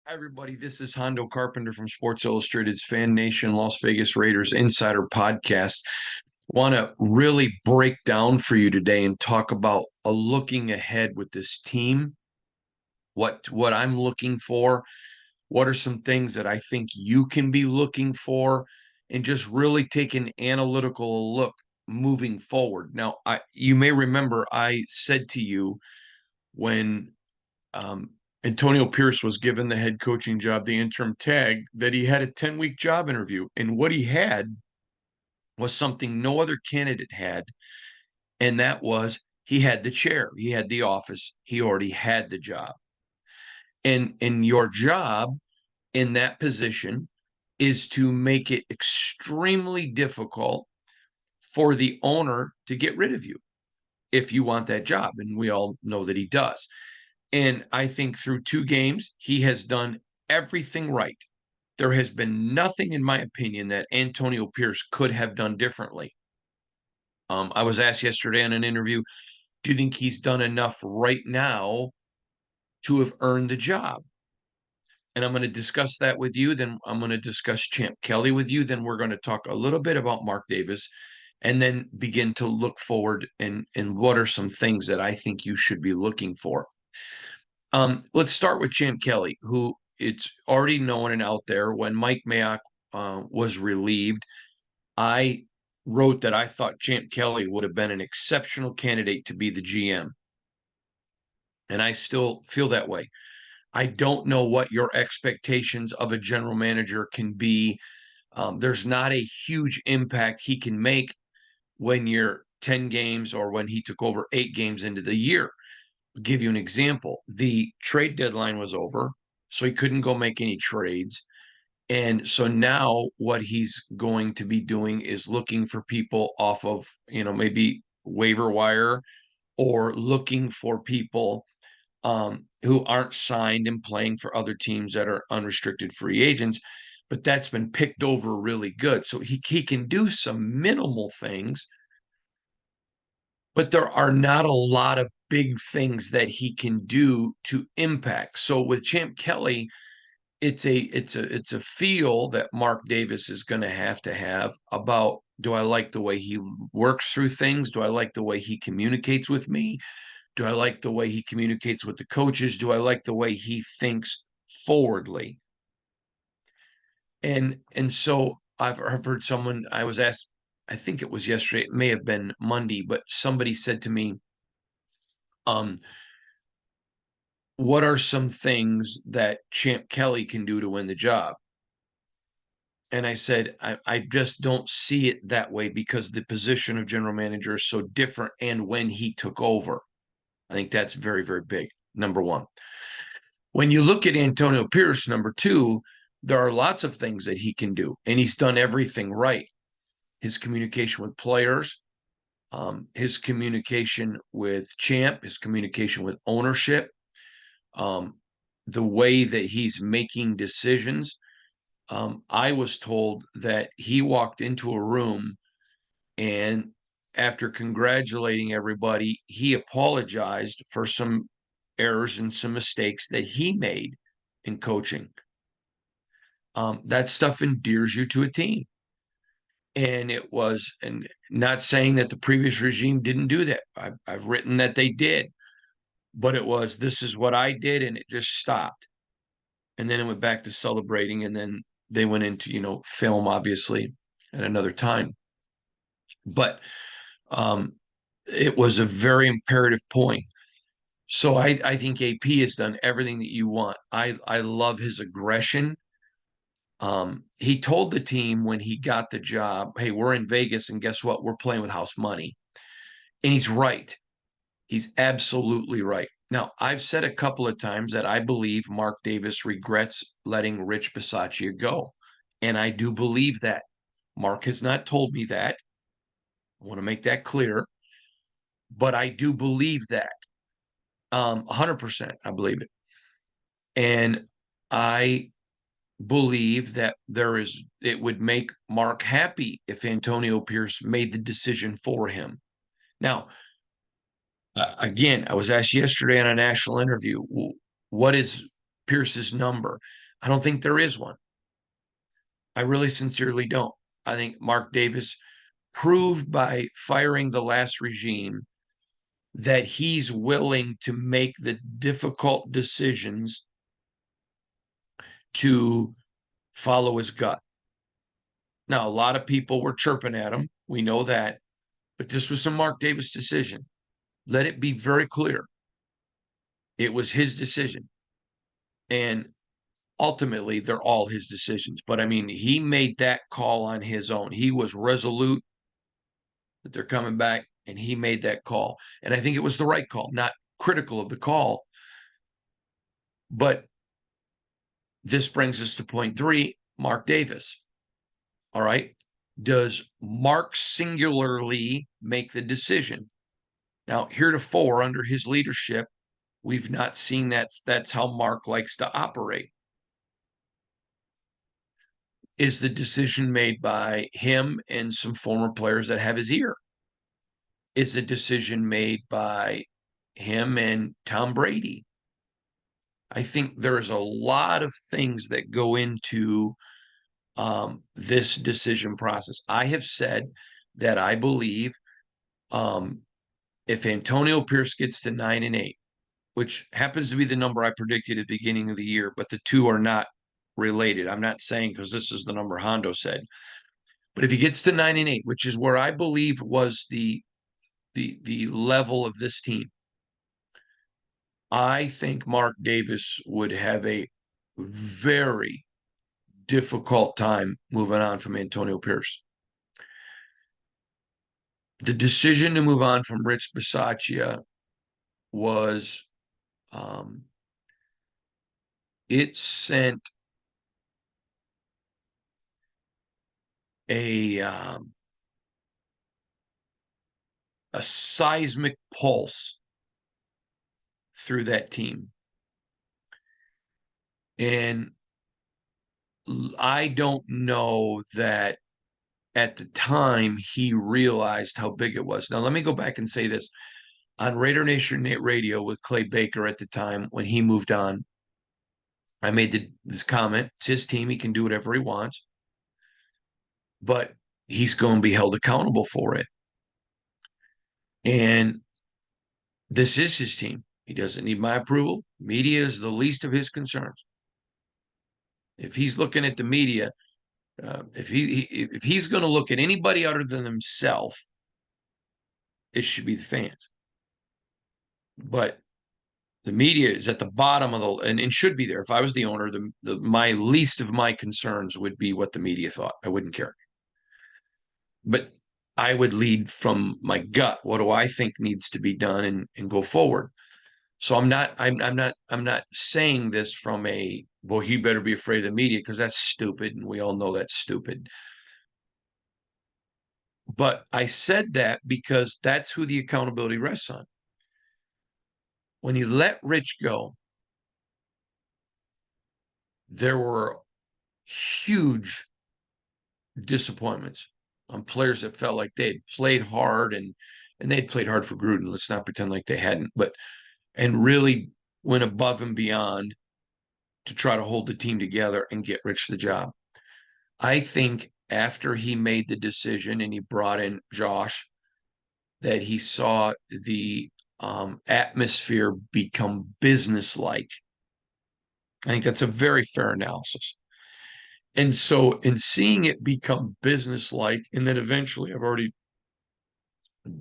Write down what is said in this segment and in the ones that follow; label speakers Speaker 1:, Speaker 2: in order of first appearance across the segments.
Speaker 1: Hi, everybody. This is Hondo Carpenter from Sports Illustrated's Fan Nation Las Vegas Raiders Insider Podcast. Want to really break down for you today and talk about a looking ahead with this team. What I'm looking for. What are some things that I think you can be looking for, and just really take an analytical look moving forward. Now, you may remember I said to you when um, Antonio Pierce was given the head coaching job, the interim tag, that he had a 10-week job interview. And what he had was something no other candidate had. And that was he had the chair, he had the office, he already had the job. And your job in that position is to make it extremely difficult for the owner to get rid of you if you want that job. And we all know that he does. And I think through two games, he has done everything right. There has been nothing, in my opinion, that Antonio Pierce could have done differently. I was asked yesterday in an interview, do you think he's done enough right now to have earned the job? And I'm going to discuss that with you. Then I'm going to discuss Champ Kelly with you. Then we're going to talk a little bit about Mark Davis and then begin to look forward and what are some things that I think you should be looking for. Let's start with Champ Kelly, who it's already known and out there. When Mike Mayock was relieved, I wrote that I thought Champ Kelly would have been an exceptional candidate to be the GM. And I still feel that way. I don't know what your expectations of a general manager can be. There's not a huge impact he can make when you're 10 games or when he took over 8 games into the year. I'll give you an example. The trade deadline was over, so he couldn't go make any trades. And so now what he's going to be doing is looking for people off of, maybe waiver wire or looking for people who aren't signed and playing for other teams that are unrestricted free agents. But that's been picked over really good. So he can do some minimal things, but there are not a lot of big things that he can do to impact. So with Champ Kelly, it's a feel that Mark Davis is going to have about, do I like the way he works through things? Do I like the way he communicates with me? Do I like the way he communicates with the coaches? Do I like the way he thinks forwardly? And so I've heard someone, I was asked, I think it was yesterday, it may have been Monday, but somebody said to me, um, what are some things that Champ Kelly can do to win the job? And I said, I just don't see it that way because the position of general manager is so different. And when he took over, I think that's very, very big. Number one. When you look at Antonio Pierce, number two, there are lots of things that he can do, and he's done everything right. His communication with players, his communication with Champ, his communication with ownership, um, the way that he's making decisions. I was told that he walked into a room and after congratulating everybody, he apologized for some errors and some mistakes that he made in coaching. That stuff endears you to a team. And not saying that the previous regime didn't do that. I've written that they did, but this is what I did, and it just stopped. And then it went back to celebrating, and then they went into, film, obviously, at another time. But it was a very imperative point. So I think AP has done everything that you want. I love his aggression. He told the team when he got the job, hey, we're in Vegas, and guess what? We're playing with house money. And he's right. He's absolutely right. Now, I've said a couple of times that I believe Mark Davis regrets letting Rich Bisaccia go. And I do believe that. Mark has not told me that. I want to make that clear. But I do believe that. 100%, I believe it. And I believe that it would make Mark happy if Antonio Pierce made the decision for him. Now, again, I was asked yesterday in a national interview, what is Pierce's number. I don't think there is one. I really sincerely don't. I think Mark Davis proved by firing the last regime that he's willing to make the difficult decisions to follow his gut. Now, a lot of people were chirping at him. We know that. But this was a Mark Davis decision. Let it be very clear. It was his decision. And ultimately, they're all his decisions. But I mean, he made that call on his own. He was resolute that they're coming back, and he made that call. And I think it was the right call, not critical of the call. But this brings us to point 3, Mark Davis. All right. Does Mark singularly make the decision? Now, heretofore, under his leadership, we've not seen that. That's how Mark likes to operate. Is the decision made by him and some former players that have his ear? Is the decision made by him and Tom Brady? I think there's a lot of things that go into this decision process. I have said that I believe if Antonio Pierce gets to 9-8, which happens to be the number I predicted at the beginning of the year, but the two are not related. I'm not saying because this is the number Hondo said, but if he gets to 9-8, which is where I believe was the level of this team, I think Mark Davis would have a very difficult time moving on from Antonio Pierce. The decision to move on from Rich Bisaccia was it sent a seismic pulse through that team. And I don't know that at the time he realized how big it was. Now, let me go back and say this. On Raider Nation Radio with Clay Baker at the time when he moved on, I made this comment. It's his team. He can do whatever he wants, but he's going to be held accountable for it. And this is his team. He doesn't need my approval. Media is the least of his concerns. If he's looking at the media, if he's going to look at anybody other than himself, it should be the fans. But the media is at the bottom of the and should be there. If I was the owner, my least of my concerns would be what the media thought. I wouldn't care. But I would lead from my gut. What do I think needs to be done and go forward? So I'm not saying this from a, well, he better be afraid of the media because that's stupid. And we all know that's stupid. But I said that because that's who the accountability rests on. When you let Rich go, there were huge disappointments on players that felt like they'd played hard and they'd played hard for Gruden. Let's not pretend like they hadn't, and really went above and beyond to try to hold the team together and get Rich the job. I think after he made the decision and he brought in Josh, that he saw the atmosphere become businesslike. I think that's a very fair analysis. And so in seeing it become businesslike, and then eventually, I've already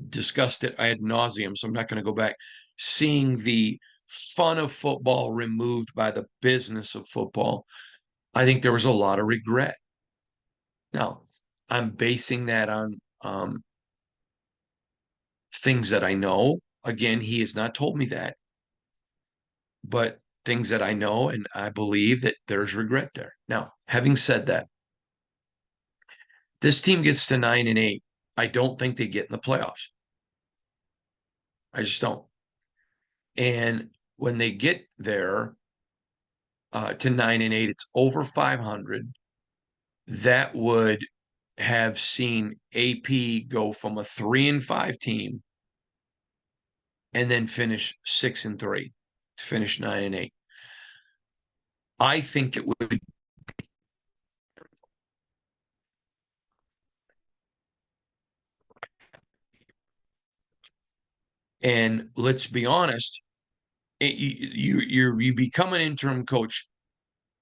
Speaker 1: discussed it ad nauseum, so I'm not going to go back, seeing the fun of football removed by the business of football, I think there was a lot of regret. Now, I'm basing that on things that I know. Again, he has not told me that, but things that I know, and I believe that there's regret there. Now, having said that, this team gets to 9-8. I don't think they get in the playoffs. I just don't. And when they get there to 9-8, it's over 500. That would have seen AP go from a 3-5 team and then finish 6-3 to finish 9-8. I think it would. And let's be honest, you become an interim coach,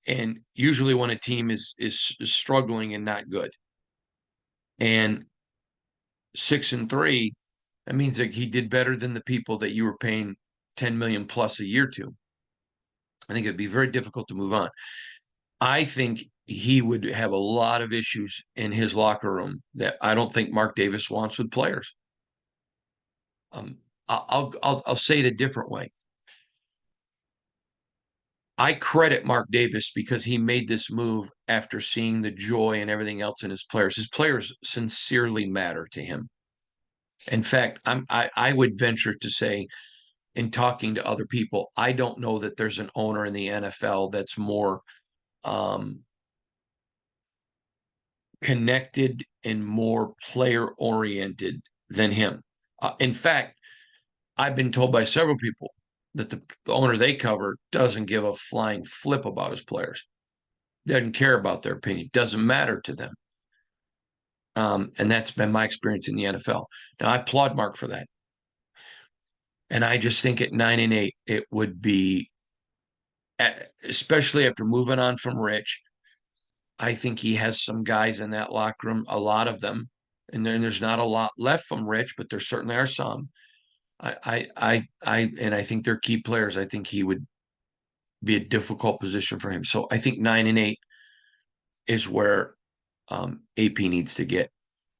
Speaker 1: and usually when a team is struggling and not good, and 6-3, that means that he did better than the people that you were paying 10 million plus a year to. I think it'd be very difficult to move on. I think he would have a lot of issues in his locker room that I don't think Mark Davis wants with players. Um, I'll say it a different way. I credit Mark Davis because he made this move after seeing the joy and everything else in his players. His players sincerely matter to him. In fact, I would venture to say, in talking to other people, I don't know that there's an owner in the NFL that's more um, connected and more player oriented than him. In fact, I've been told by several people that the owner they cover doesn't give a flying flip about his players, doesn't care about their opinion, doesn't matter to them. And that's been my experience in the NFL. Now, I applaud Mark for that. And I just think at 9-8, it would be, especially after moving on from Rich, I think he has some guys in that locker room, a lot of them, and then there's not a lot left from Rich, but there certainly are some. And I think they're key players. I think he would be a difficult position for him. So I think 9-8 is where AP needs to get,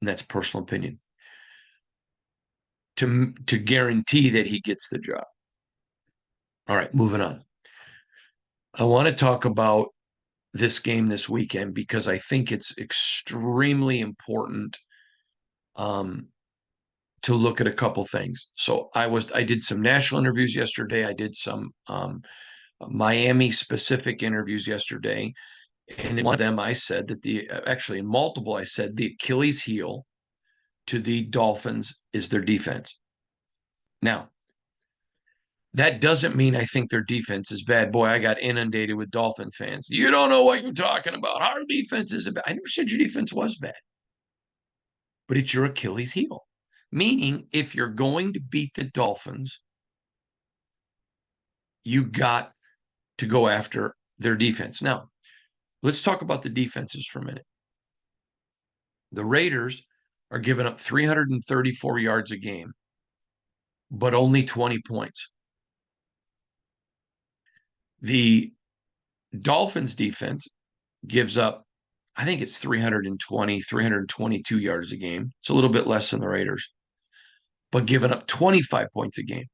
Speaker 1: and that's personal opinion, to guarantee that he gets the job. All right, moving on. I want to talk about this game this weekend because I think it's extremely important to look at a couple things. So I did some national interviews yesterday. I did some Miami specific interviews yesterday. And in one of them, I said that actually in multiple, I said the Achilles heel to the Dolphins is their defense. Now, that doesn't mean I think their defense is bad. Boy, I got inundated with Dolphin fans. You don't know what you're talking about. Our defense is bad. I never said your defense was bad, but it's your Achilles heel. Meaning, if you're going to beat the Dolphins, you got to go after their defense. Now, let's talk about the defenses for a minute. The Raiders are giving up 334 yards a game, but only 20 points. The Dolphins defense gives up, I think it's 320, 322 yards a game. It's a little bit less than the Raiders, but giving up 25 points a game.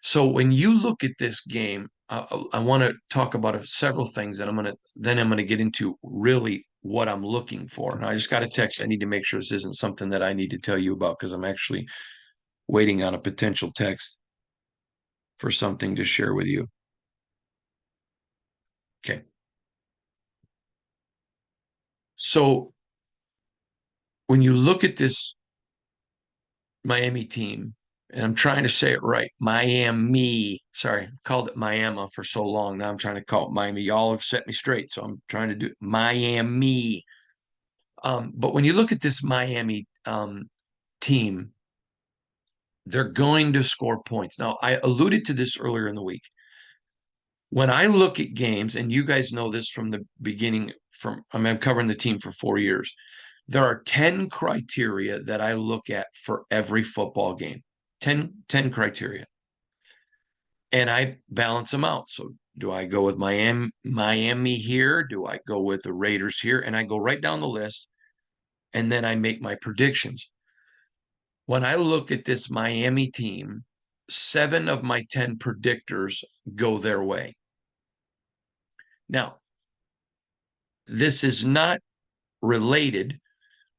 Speaker 1: So when you look at this game, I want to talk about several things, and I'm going to get into really what I'm looking for. Now, I just got a text. I need to make sure this isn't something that I need to tell you about because I'm actually waiting on a potential text for something to share with you. Okay. So when you look at this Miami team, and I'm trying to say it right, Miami. Sorry, I've called it Miami for so long. Now I'm trying to call it Miami. Y'all have set me straight, so I'm trying to do Miami. But when you look at this Miami team, they're going to score points. Now, I alluded to this earlier in the week. When I look at games, and you guys know this from the beginning, I'm covering the team for 4 years. There are 10 criteria that I look at for every football game. 10 criteria. And I balance them out. So do I go with Miami here? Do I go with the Raiders here? And I go right down the list, and then I make my predictions. When I look at this Miami team, 7 of my 10 predictors go their way. Now, this is not related,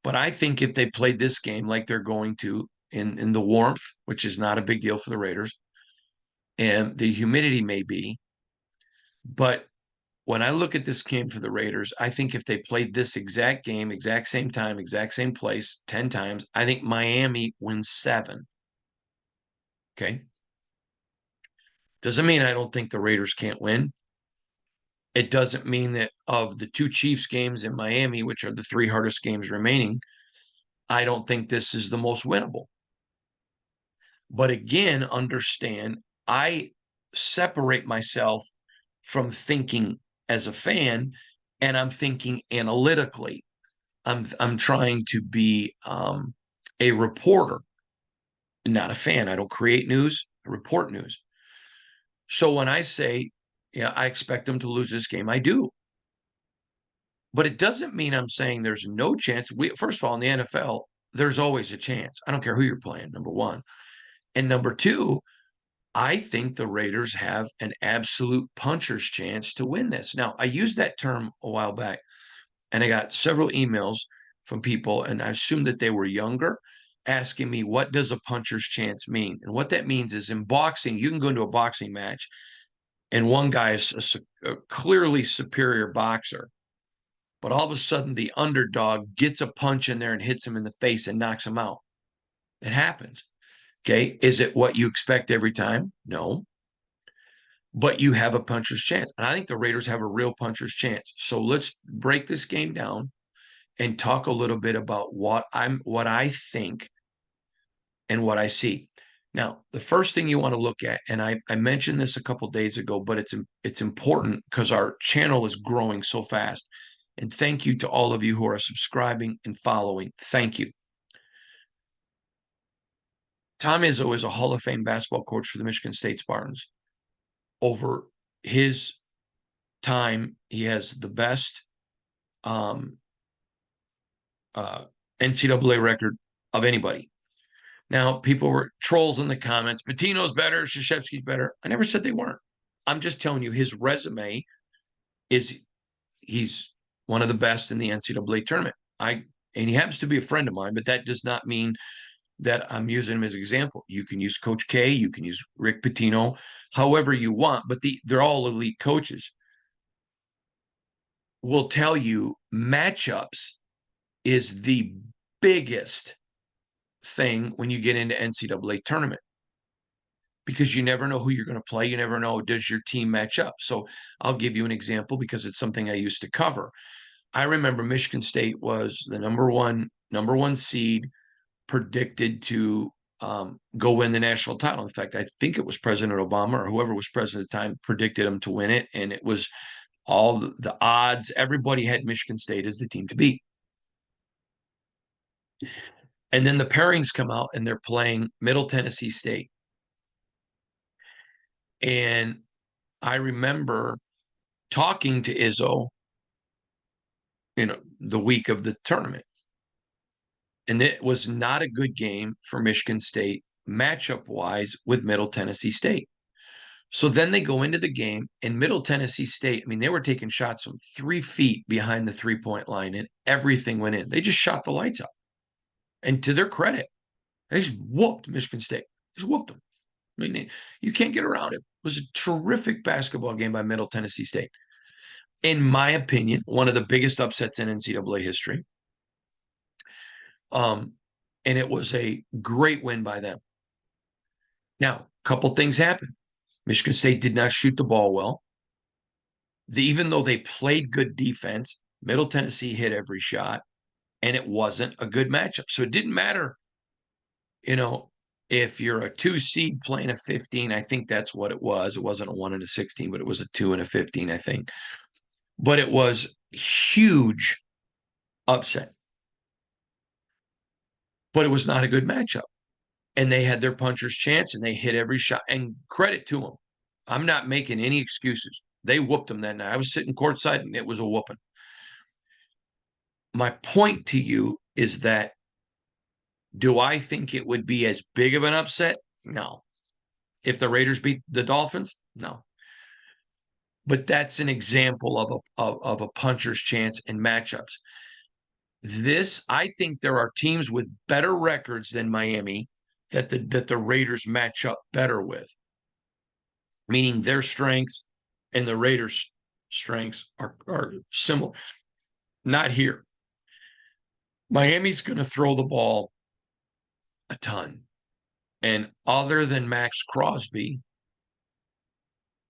Speaker 1: but I think if they played this game like they're going to in the warmth, which is not a big deal for the Raiders, and the humidity may be, but when I look at this game for the Raiders, I think if they played this exact game, exact same time, exact same place 10 times, I think Miami wins 7. Okay. Doesn't mean I don't think the Raiders can't win. It doesn't mean that of the two Chiefs games in Miami, which are the three hardest games remaining, I don't think this is the most winnable. But again, understand, I separate myself from thinking as a fan, and I'm thinking analytically. I'm trying to be a reporter, not a fan. I don't create news, I report news. So when I say, yeah, I expect them to lose this game, I do. But it doesn't mean I'm saying there's no chance. First of all, in the NFL, there's always a chance. I don't care who you're playing, number one. And number two, I think the Raiders have an absolute puncher's chance to win this. Now, I used that term a while back, and I got several emails from people, and I assumed that they were younger, asking me, what does a puncher's chance mean? And what that means is in boxing, you can go into a boxing match, and one guy is a clearly superior boxer, but all of a sudden the underdog gets a punch in there and hits him in the face and knocks him out. It happens. Okay. Is it what you expect every time? No. But you have a puncher's chance. And I think the Raiders have a real puncher's chance. So let's break this game down and talk a little bit about what I think and what I see. Now, the first thing you want to look at, and I mentioned this a couple days ago, but it's important because our channel is growing so fast. And thank you to all of you who are subscribing and following. Thank you. Tom Izzo is a Hall of Fame basketball coach for the Michigan State Spartans. Over his time, he has the best NCAA record of anybody. Now, people were trolls in the comments. Pitino's better, Krzyzewski's better. I never said they weren't. I'm just telling you his resume is he's one of the best in the NCAA tournament. And he happens to be a friend of mine, but that does not mean that I'm using him as an example. You can use Coach K, you can use Rick Pitino, however you want, but they're all elite coaches. Will tell you matchups is the biggest thing when you get into NCAA tournament because you never know who you're going to play. You never know, does your team match up? So I'll give you an example because it's something I used to cover. I remember Michigan State was the number one seed, predicted to go win the national title. In fact, I think it was President Obama or whoever was president at the time predicted them to win it. And it was all the odds. Everybody had Michigan State as the team to beat. And then the pairings come out and they're playing Middle Tennessee State. And I remember talking to Izzo, the week of the tournament. And it was not a good game for Michigan State matchup wise with Middle Tennessee State. So then they go into the game, and Middle Tennessee State, I mean, they were taking shots from 3 feet behind the 3-point line, and everything went in. They just shot the lights out. And to their credit, they just whooped Michigan State. Just whooped them. I mean, you can't get around it. It was a terrific basketball game by Middle Tennessee State. In my opinion, one of the biggest upsets in NCAA history. And it was a great win by them. Now, a couple things happened. Michigan State did not shoot the ball well. Even though they played good defense, Middle Tennessee hit every shot, and it wasn't a good matchup. So it didn't matter, if you're a 2 seed playing a 15, I think that's what it was. It wasn't a 1 and a 16, but it was a 2 and a 15, I think. But it was huge upset. But it was not a good matchup. And they had their puncher's chance, and they hit every shot. And credit to them. I'm not making any excuses. They whooped them that night. I was sitting courtside, and it was a whooping. My point to you is that do I think it would be as big of an upset? No. If the Raiders beat the Dolphins? No. But that's an example of a puncher's chance in matchups. I think there are teams with better records than Miami that the Raiders match up better with, meaning their strengths and the Raiders' strengths are similar. Not here. Miami's going to throw the ball a ton. And other than Max Crosby,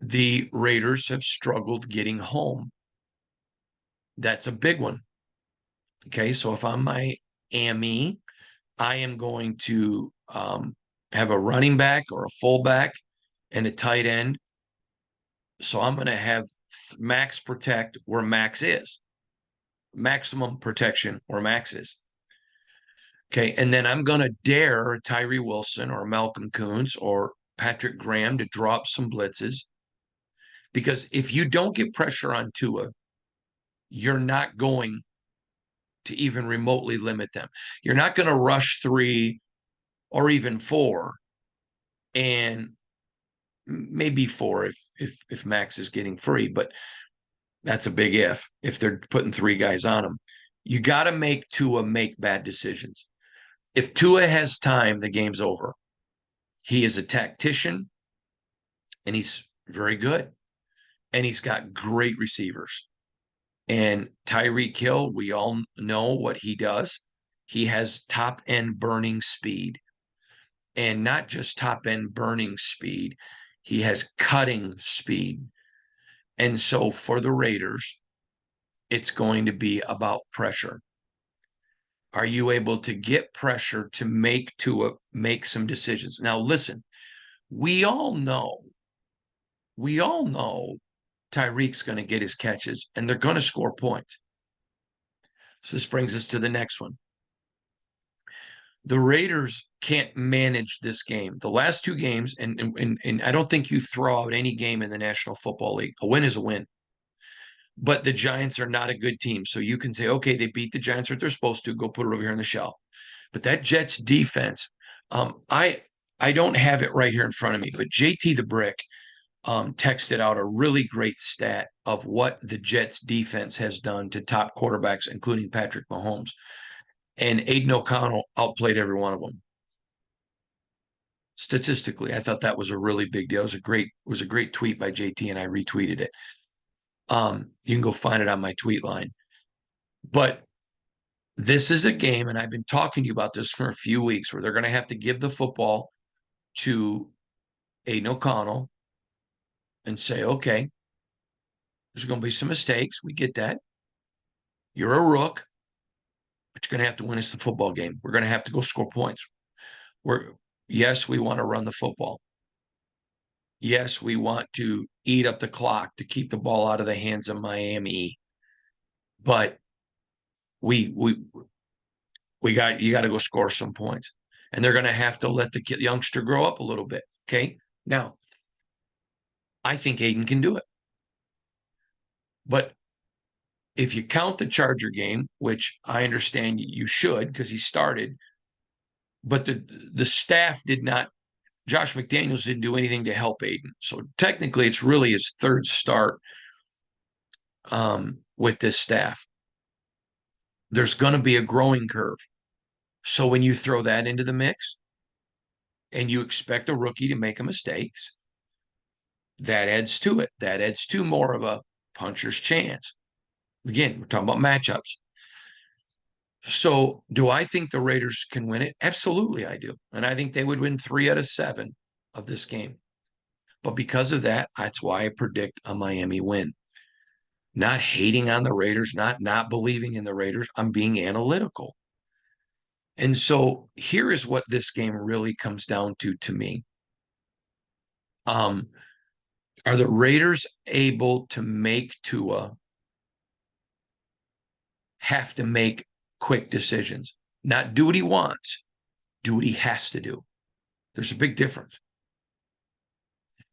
Speaker 1: the Raiders have struggled getting home. That's a big one. Okay, so if I'm Miami, I am going to have a running back or a fullback and a tight end. So I'm going to have max protect where max is, maximum protection where max is. Okay, and then I'm going to dare Tyree Wilson or Malcolm Koonce or Patrick Graham to drop some blitzes. Because if you don't get pressure on Tua, you're not going to even remotely limit them. You're not going to rush 3 or even 4, and maybe 4 if Max is getting free, but that's a big if they're putting 3 guys on him. You got to make Tua make bad decisions. If Tua has time, the game's over. He is a tactician, and he's very good, and he's got great receivers. And Tyreek Hill, we all know what he does. He has top end burning speed, and not just top end burning speed, he has cutting speed. And so for the Raiders, it's going to be about pressure. Are you able to get pressure to make some decisions? Now, listen, we all know Tyreek's going to get his catches and they're going to score points. So this brings us to the next one. The Raiders can't manage this game. The last 2 games, and I don't think you throw out any game in the National Football League. A win is a win. But the Giants are not a good team. So you can say, okay, they beat the Giants what they're supposed to. Go put it over here in the shelf. But that Jets defense, I don't have it right here in front of me, but JT the Brick texted out a really great stat of what the Jets defense has done to top quarterbacks, including Patrick Mahomes. And Aiden O'Connell outplayed every one of them. Statistically, I thought that was a really big deal. It was a great tweet by JT, and I retweeted it. You can go find it on my tweet line. But this is a game, and I've been talking to you about this for a few weeks, where they're going to have to give the football to Aiden O'Connell and say, okay, there's going to be some mistakes. We get that. You're a rook, but you're going to have to win us the football game. We're going to have to go score points. Yes, we want to run the football. Yes, we want to eat up the clock to keep the ball out of the hands of Miami. But you got to go score some points. And they're going to have to let the youngster grow up a little bit. Okay. Now, I think Aiden can do it. But if you count the Charger game, which I understand you should because he started, but the staff did not, Josh McDaniels didn't do anything to help Aiden. So technically, it's really his 3rd start with this staff. There's going to be a growing curve. So when you throw that into the mix and you expect a rookie to make mistakes, that adds to it. That adds to more of a puncher's chance. Again, we're talking about matchups. So do I think the Raiders can win it? Absolutely, I do. And I think they would win 3 out of 7 of this game. But because of that, that's why I predict a Miami win. Not hating on the Raiders, not believing in the Raiders. I'm being analytical. And so here is what this game really comes down to me. Are the Raiders able to make Tua have to make quick decisions? Not do what he wants, do what he has to do. There's a big difference.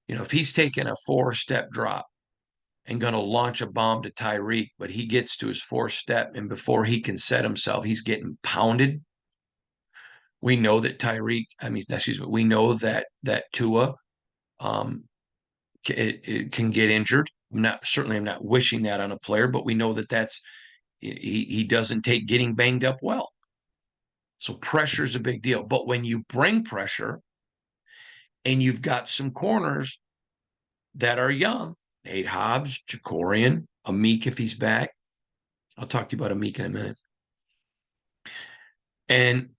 Speaker 1: If he's taking a 4-step drop and going to launch a bomb to Tyreek, but he gets to his 4th step, and before he can set himself, he's getting pounded. We know that we know that Tua it can get injured. I'm not wishing that on a player, but we know that he doesn't take getting banged up well. So pressure is a big deal. But when you bring pressure and you've got some corners that are young, Nate Hobbs, Jacorian, Amik if he's back. I'll talk to you about Amik in a minute. And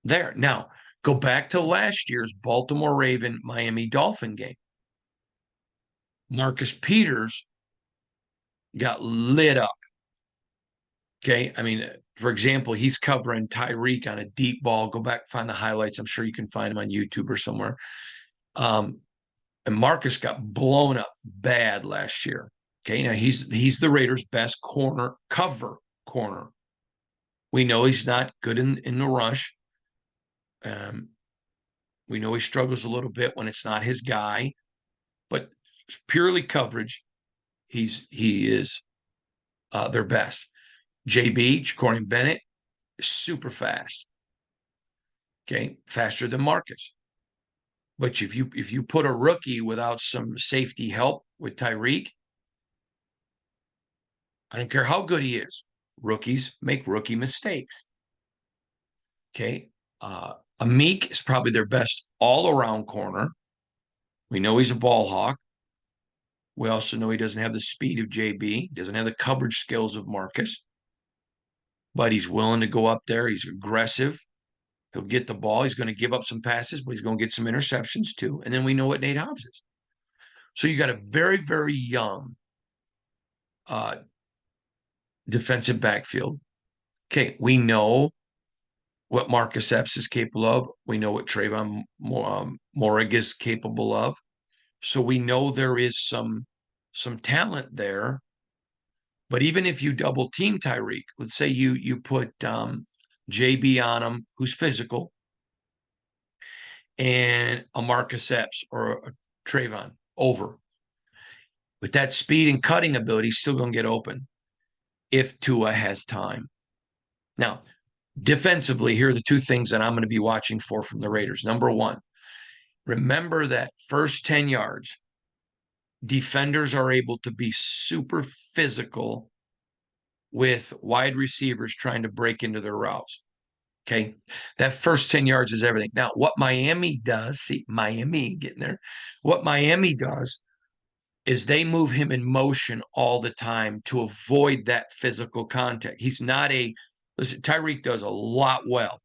Speaker 1: there. Now, go back to last year's Baltimore Raven Miami Dolphin game. Marcus Peters got lit up. Okay. I mean, for example, he's covering Tyreek on a deep ball. Go back, find the highlights. I'm sure you can find them on YouTube or somewhere. And Marcus got blown up bad last year. Okay. Now he's the Raiders' best cover corner. We know he's not good in the rush. We know he struggles a little bit when it's not his guy, but purely coverage, he is their best. JB, Ja'Cory Bennett, is super fast. Okay, faster than Marcus. But if you put a rookie without some safety help with Tyreek, I don't care how good he is. Rookies make rookie mistakes. Okay, Amik is probably their best all-around corner. We know he's a ball hawk. We also know he doesn't have the speed of JB, doesn't have the coverage skills of Marcus, but he's willing to go up there. He's aggressive. He'll get the ball. He's going to give up some passes, but he's going to get some interceptions too. And then we know what Nate Hobbs is. So you got a very, very young defensive backfield. Okay, we know what Marcus Epps is capable of. We know what Trayvon Morig is capable of. So we know there is some talent there. But even if you double team Tyreek, let's say you put JB on him, who's physical, and a Marcus Epps or a Trayvon over. With that speed and cutting ability, he's still going to get open if Tua has time. Now, defensively, here are the two things that I'm going to be watching for from the Raiders. Number one, remember that first 10 yards, defenders are able to be super physical with wide receivers trying to break into their routes. Okay. That first 10 yards is everything. Now, what Miami does, see, Miami getting there, what Miami does is they move him in motion all the time to avoid that physical contact. He's not listen, Tyreek does a lot well.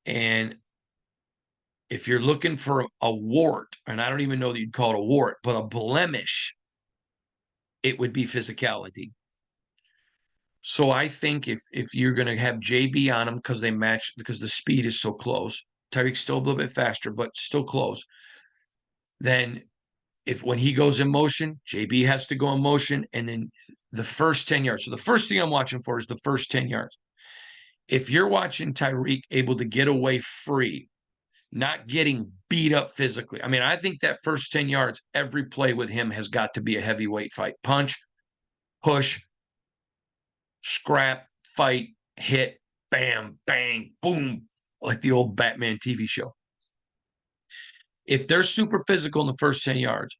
Speaker 1: And if you're looking for a wart, and I don't even know that you'd call it a wart, but a blemish, it would be physicality. So I think if you're going to have JB on him because they match, because the speed is so close, Tyreek's still a little bit faster, but still close, then when he goes in motion, JB has to go in motion, and then the first 10 yards. So the first thing I'm watching for is the first 10 yards. If you're watching Tyreek able to get away free, not getting beat up physically, I mean, I think that first 10 yards, every play with him has got to be a heavyweight fight. Punch, push, scrap, fight, hit, bam, bang, boom, like the old Batman TV show. If they're super physical in the first 10 yards,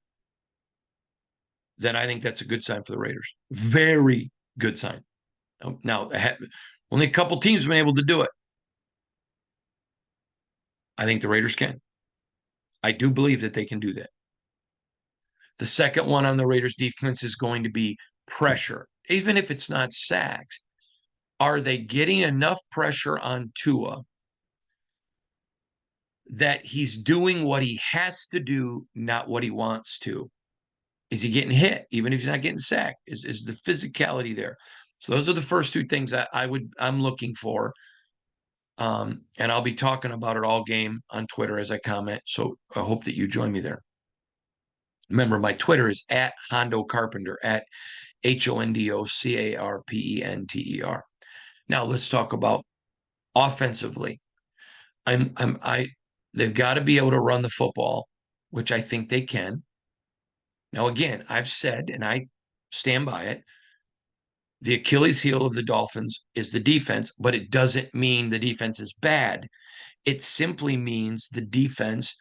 Speaker 1: then I think that's a good sign for the Raiders. Very good sign. Now, only a couple teams have been able to do it. I think the Raiders can. I do believe that they can do that. The second one on the Raiders defense is going to be pressure, even if it's not sacks. Are they getting enough pressure on Tua that he's doing what he has to do, not what he wants to? Is he getting hit, even if he's not getting sacked? Is the physicality there? So those are the first two things that I'm looking for. And I'll be talking about it all game on Twitter as I comment. So I hope that you join me there. Remember, my Twitter is at Hondo Carpenter, at HONDOCARPENTER. Now let's talk about offensively. They've got to be able to run the football, which I think they can. Now, again, I've said, and I stand by it, the Achilles heel of the Dolphins is the defense, but it doesn't mean the defense is bad. It simply means the defense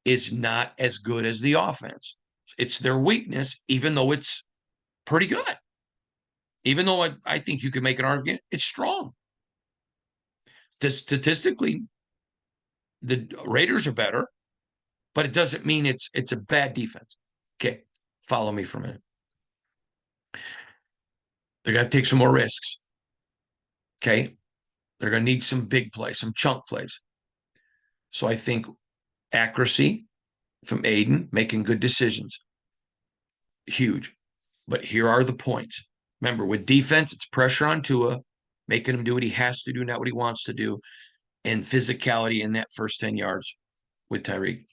Speaker 1: is not as good as the offense. It's their weakness, even though it's pretty good. Even though I think you could make an argument, it's strong. Statistically, the Raiders are better, but it doesn't mean it's a bad defense. Okay, follow me for a minute. They're going to take some more risks. Okay, they're going to need some big plays, some chunk plays. So I think accuracy, from Aiden making good decisions. Huge. But here are the points. Remember, with defense, it's pressure on Tua, making him do what he has to do, not what he wants to do, and physicality in that first 10 yards with Tyreek.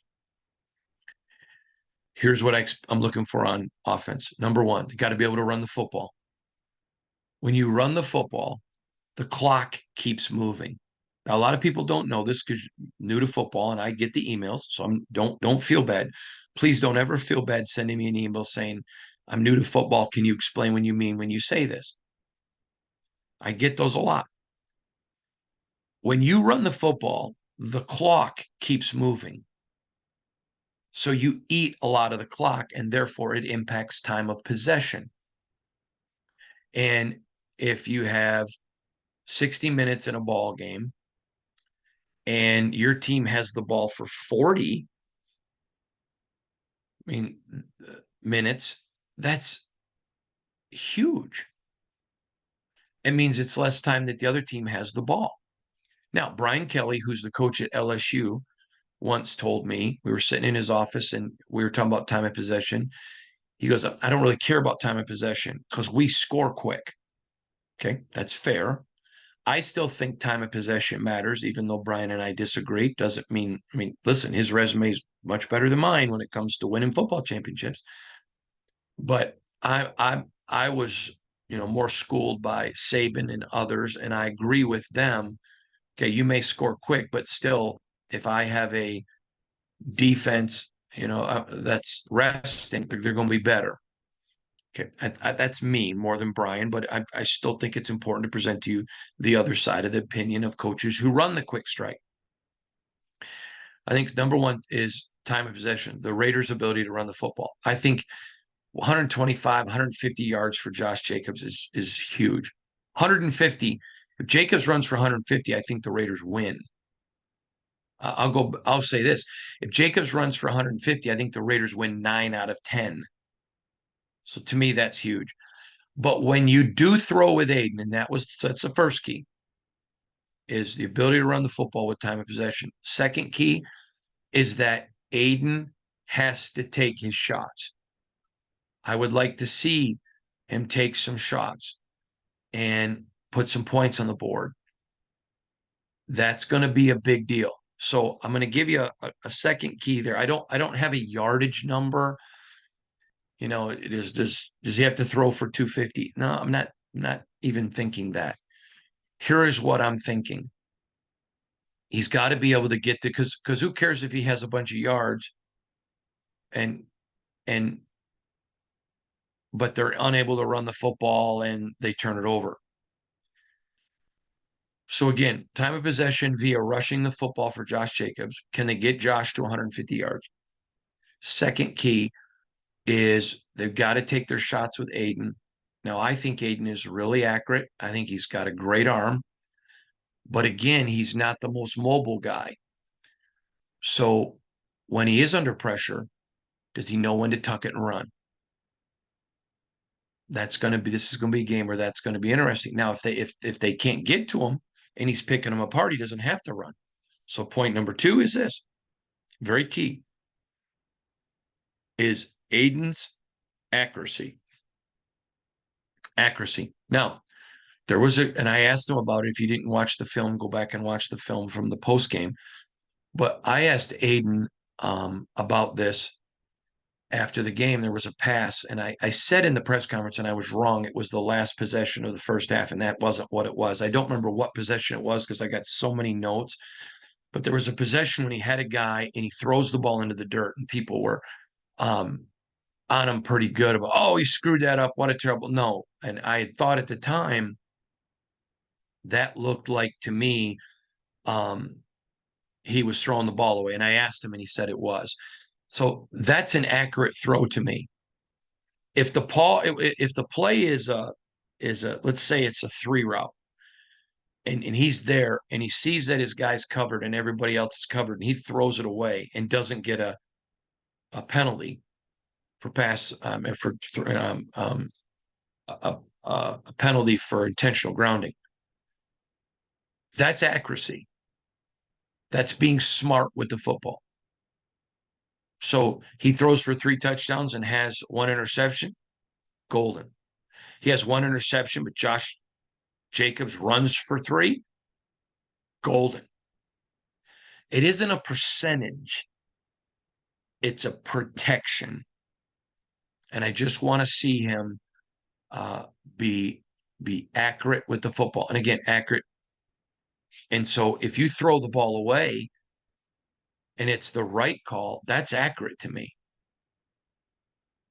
Speaker 1: Here's what I'm looking for on offense. Number one, you got to be able to run the football. When you run the football, the clock keeps moving. Now, a lot of people don't know this because you're new to football, and I get the emails, so don't feel bad. Please don't ever feel bad sending me an email saying, I'm new to football. Can you explain what you mean when you say this? I get those a lot. When you run the football, the clock keeps moving. So you eat a lot of the clock, and therefore it impacts time of possession. And if you have 60 minutes in a ball game and your team has the ball for 40 minutes, that's huge. It means it's less time that the other team has the ball. Now, Brian Kelly, who's the coach at LSU, once told me, we were sitting in his office and we were talking about time of possession. He goes, I don't really care about time of possession because we score quick. Okay, that's fair. I still think time of possession matters, even though Brian and I disagree. Doesn't mean, listen, his resume is much better than mine when it comes to winning football championships. But I was, more schooled by Saban and others, and I agree with them. Okay, you may score quick, but still, if I have a defense, that's resting, they're going to be better. Okay, that's me more than Brian, but I still think it's important to present to you the other side of the opinion of coaches who run the quick strike. I think number one is time of possession, the Raiders' ability to run the football. I think 125, 150 yards for Josh Jacobs is huge. 150. If Jacobs runs for 150, I think the Raiders win. I'll say this. If Jacobs runs for 150, I think the Raiders win 9 out of 10. So to me, that's huge. But when you do throw with Aiden, and that's the first key, is the ability to run the football with time of possession. Second key is that Aiden has to take his shots. I would like to see him take some shots and put some points on the board. That's going to be a big deal. So I'm going to give you a second key there. I don't have a yardage number. Does he have to throw for 250? No, I'm not even thinking that. Here is what I'm thinking. He's got to be able to get to, because who cares if he has a bunch of yards and but they're unable to run the football and they turn it over. So again, time of possession via rushing the football for Josh Jacobs. Can they get Josh to 150 yards? Second key is they've got to take their shots with Aiden. Now, I think Aiden is really accurate. I think he's got a great arm. But again, he's not the most mobile guy. So when he is under pressure, does he know when to tuck it and run? This is going to be a game where that's going to be interesting. Now, if they can't get to him and he's picking them apart, he doesn't have to run. So point number 2 is this, very key, is Aiden's accuracy. Now, and I asked him about it. If you didn't watch the film, go back and watch the film from the post game. But I asked Aiden about this after the game. There was a pass, and I said in the press conference, and I was wrong. It was the last possession of the first half, and that wasn't what it was. I don't remember what possession it was because I got so many notes. But there was a possession when he had a guy and he throws the ball into the dirt, and people were on him pretty good about, oh, he screwed that up. What a terrible. No. And I had thought at the time that looked like to me he was throwing the ball away. And I asked him and he said it was. So that's an accurate throw to me. If the play is let's say it's a 3 route and he's there and he sees that his guy's covered and everybody else is covered and he throws it away and doesn't get a penalty for pass a penalty for intentional grounding. That's accuracy. That's being smart with the football. So he throws for 3 touchdowns and has 1 interception, golden. He has 1 interception, but Josh Jacobs runs for 3, golden. It isn't a percentage, it's a protection. And I just want to see him uh, be accurate with the football. And again, accurate. And so if you throw the ball away and it's the right call, that's accurate to me.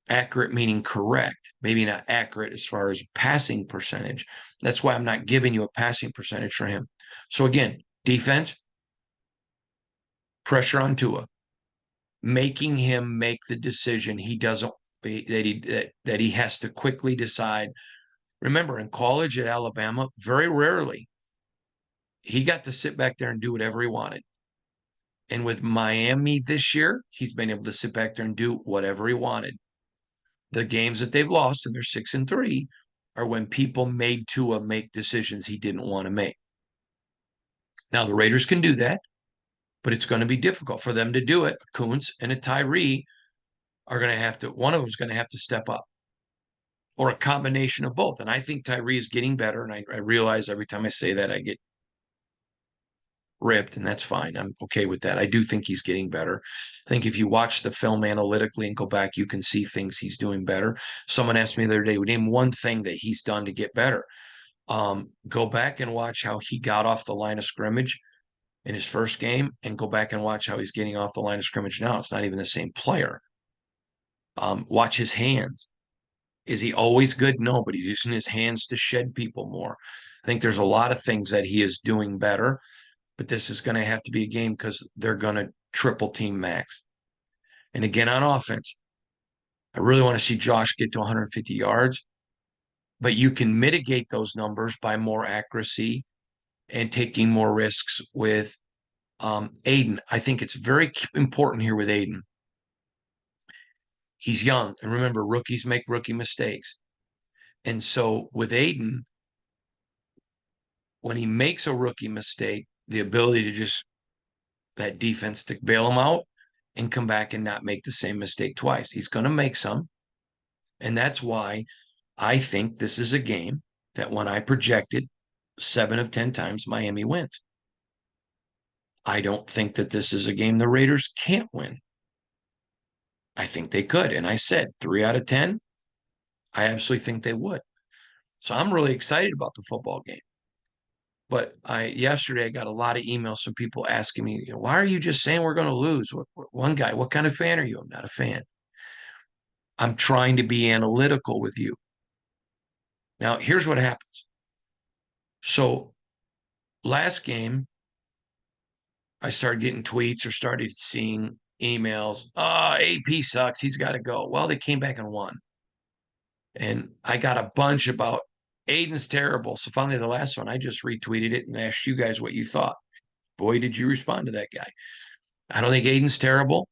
Speaker 1: Accurate meaning correct, maybe not accurate as far as passing percentage. That's why I'm not giving you a passing percentage for him. So again, defense, pressure on Tua, making him make the decision he doesn't that he has to quickly decide. Remember, in college at Alabama, very rarely he got to sit back there and do whatever he wanted. And with Miami this year, he's been able to sit back there and do whatever he wanted. The games that they've lost, and they're 6-3, are when people made Tua make decisions he didn't want to make. Now, the Raiders can do that, but it's going to be difficult for them to do it. A Kuntz and a Tyree are going to have to, one of them is going to have to step up, or a combination of both. And I think Tyree is getting better. And I realize every time I say that, I get ripped, and that's fine. I'm okay with that. I do think he's getting better. I think if you watch the film analytically and go back, you can see things he's doing better. Someone asked me the other day, name one thing that he's done to get better. Go back and watch how he got off the line of scrimmage in his first game, and go back and watch how he's getting off the line of scrimmage now. It's not even the same player. Watch his hands. Is he always good? No, but he's using his hands to shed people more. I think there's a lot of things that he is doing better, but this is going to have to be a game because they're going to triple team Max. And again, on offense, I really want to see Josh get to 150 yards, but you can mitigate those numbers by more accuracy and taking more risks with Aiden. I think it's very important here with Aiden. He's young. And remember, rookies make rookie mistakes. And so with Aiden, when he makes a rookie mistake, the ability to just that defense to bail him out and come back and not make the same mistake twice. He's going to make some. And that's why I think this is a game that when I projected 7 of 10 times, Miami wins. I don't think that this is a game the Raiders can't win. I think they could. And I said 3 out of 10, I absolutely think they would. So I'm really excited about the football game. But yesterday I got a lot of emails from people asking me, why are you just saying we're going to lose? One guy, what kind of fan are you? I'm not a fan. I'm trying to be analytical with you. Now, here's what happens. So last game, I started getting tweets or started seeing emails. AP sucks. He's got to go. Well, they came back and won. And I got a bunch about Aiden's terrible. So finally, the last one, I just retweeted it and asked you guys what you thought. Boy, did you respond to that guy. I don't think Aiden's terrible.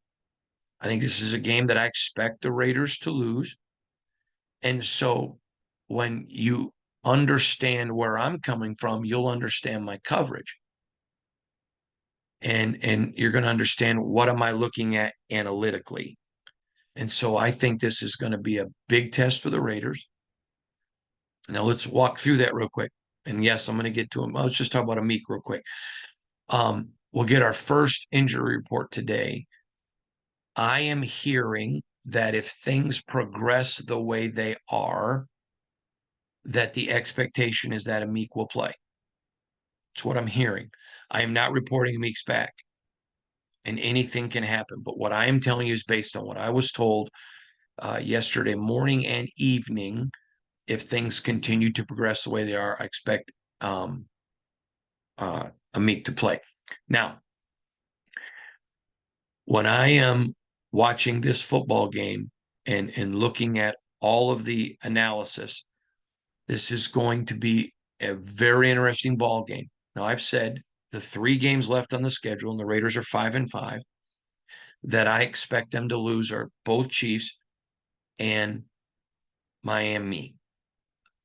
Speaker 1: I think this is a game that I expect the Raiders to lose. And so when you understand where I'm coming from, you'll understand my coverage. And you're going to understand what am I looking at analytically. And so I think this is going to be a big test for the Raiders. Now let's walk through that real quick. And yes, I'm going to get to them. Let's just talk about Amik real quick. We'll get our first injury report today. I am hearing that if things progress the way they are, that the expectation is that Amik will play. It's what I'm hearing. I am not reporting Amik's back, and anything can happen. But what I am telling you is based on what I was told yesterday morning and evening. If things continue to progress the way they are, I expect Amik to play. Now, when I am watching this football game and looking at all of the analysis, this is going to be a very interesting ball game. Now, I've said the 3 games left on the schedule, and the Raiders are 5-5, that I expect them to lose are both Chiefs and Miami.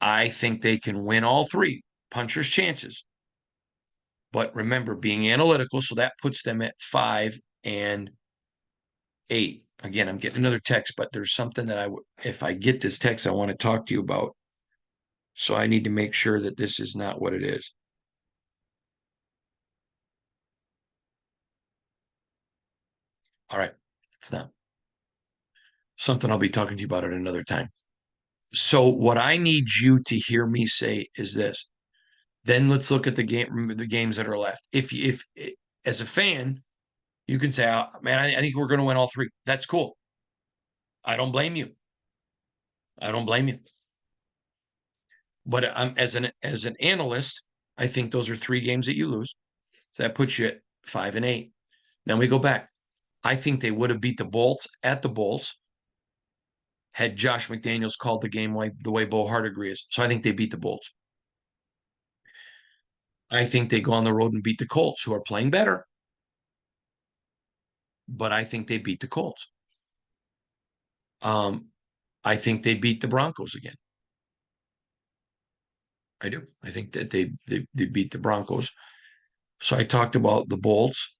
Speaker 1: I think they can win all 3, puncher's chances. But remember, being analytical, so that puts them at 5-8. Again, I'm getting another text, but there's something that if I get this text, I want to talk to you about. So I need to make sure that this is not what it is. All right. It's not something I'll be talking to you about at another time. So what I need you to hear me say is this. Then let's look at the games that are left. If as a fan, you can say, oh, man, I think we're going to win all three. That's cool. I don't blame you. I don't blame you. But as an analyst, I think those are three games that you lose. So that puts you at 5-8. Then we go back. I think they would have beat the Bolts at the Bolts had Josh McDaniels called the game like the way Bo Hardigree is. So I think they beat the Bolts. I think they go on the road and beat the Colts, who are playing better. But I think they beat the Colts. I think they beat the Broncos again. I do. I think that they beat the Broncos. So I talked about the Bolts,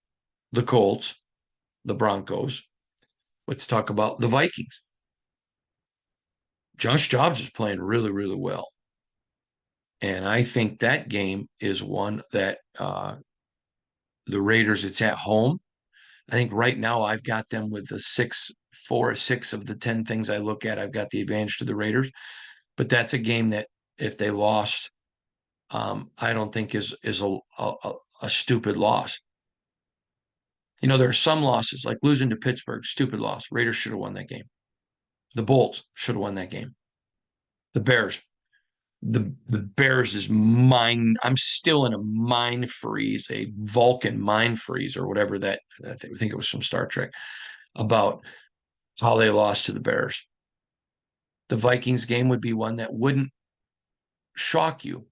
Speaker 1: the Colts, the Broncos. Let's talk about the Vikings. Josh Jobs is playing really, really well. And I think that game is one that the Raiders, it's at home. I think right now I've got them with the 6 of the 10 things I look at. I've got the advantage to the Raiders. But that's a game that if they lost, I don't think is a stupid loss. You know, there are some losses, like losing to Pittsburgh, stupid loss. Raiders should have won that game. The Bolts should have won that game. The Bears. The Bears is mine. I'm still in a mind freeze, a Vulcan mind freeze, or whatever that I think it was from Star Trek about how they lost to the Bears. The Vikings game would be one that wouldn't shock you.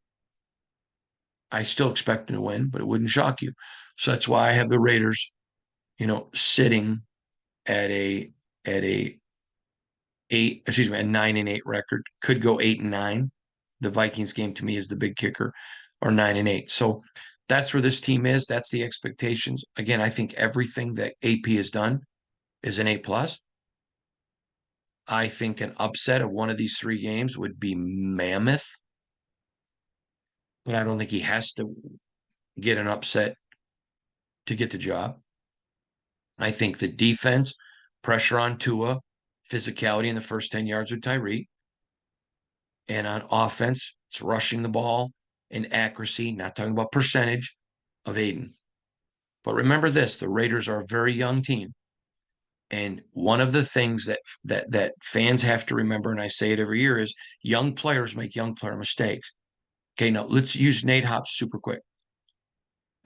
Speaker 1: I still expect them to win, but it wouldn't shock you. So that's why I have the Raiders, sitting at a 9-8 record. Could go 8-9. The Vikings game to me is the big kicker, or 9-8. So that's where this team is. That's the expectations. Again, I think everything that AP has done is an A+. I think an upset of one of these three games would be mammoth. But I don't think he has to get an upset to get the job. I think the defense, pressure on Tua, physicality in the first 10 yards with Tyreek. And on offense, it's rushing the ball and accuracy, not talking about percentage, of Aiden. But remember this, the Raiders are a very young team. And one of the things that fans have to remember, and I say it every year, is young players make young player mistakes. Okay, now let's use Nate Hobbs super quick.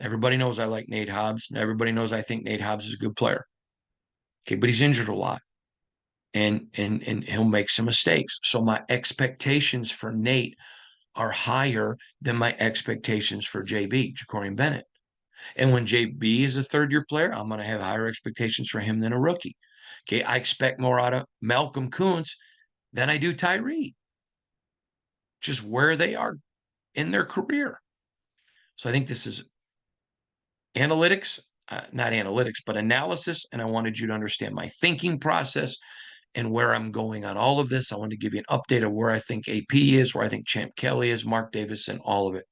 Speaker 1: Everybody knows I like Nate Hobbs. Everybody knows I think Nate Hobbs is a good player. Okay, but he's injured a lot. And he'll make some mistakes. So my expectations for Nate are higher than my expectations for JB, Ja'Cory Bennett. And when JB is a third-year player, I'm going to have higher expectations for him than a rookie. Okay, I expect more out of Malcolm Kuntz than I do Tyree. Just where they are in their career. So I think this is analytics, not analytics, but analysis. And I wanted you to understand my thinking process and where I'm going on all of this. I want to give you an update of where I think AP is, where I think Champ Kelly is, Mark Davis, and all of it.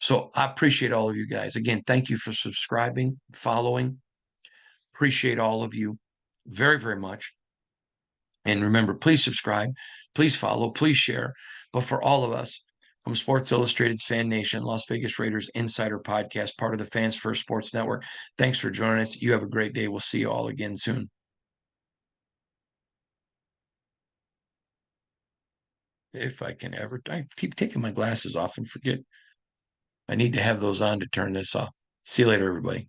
Speaker 1: So I appreciate all of you guys. Again, thank you for subscribing, following. Appreciate all of you very, very much. And remember, please subscribe, please follow, please share. But for all of us, from Sports Illustrated's Fan Nation, Las Vegas Raiders Insider Podcast, part of the Fans First Sports Network, thanks for joining us. You have a great day. We'll see you all again soon. If I can ever, I keep taking my glasses off and forget. I need to have those on to turn this off. See you later, everybody.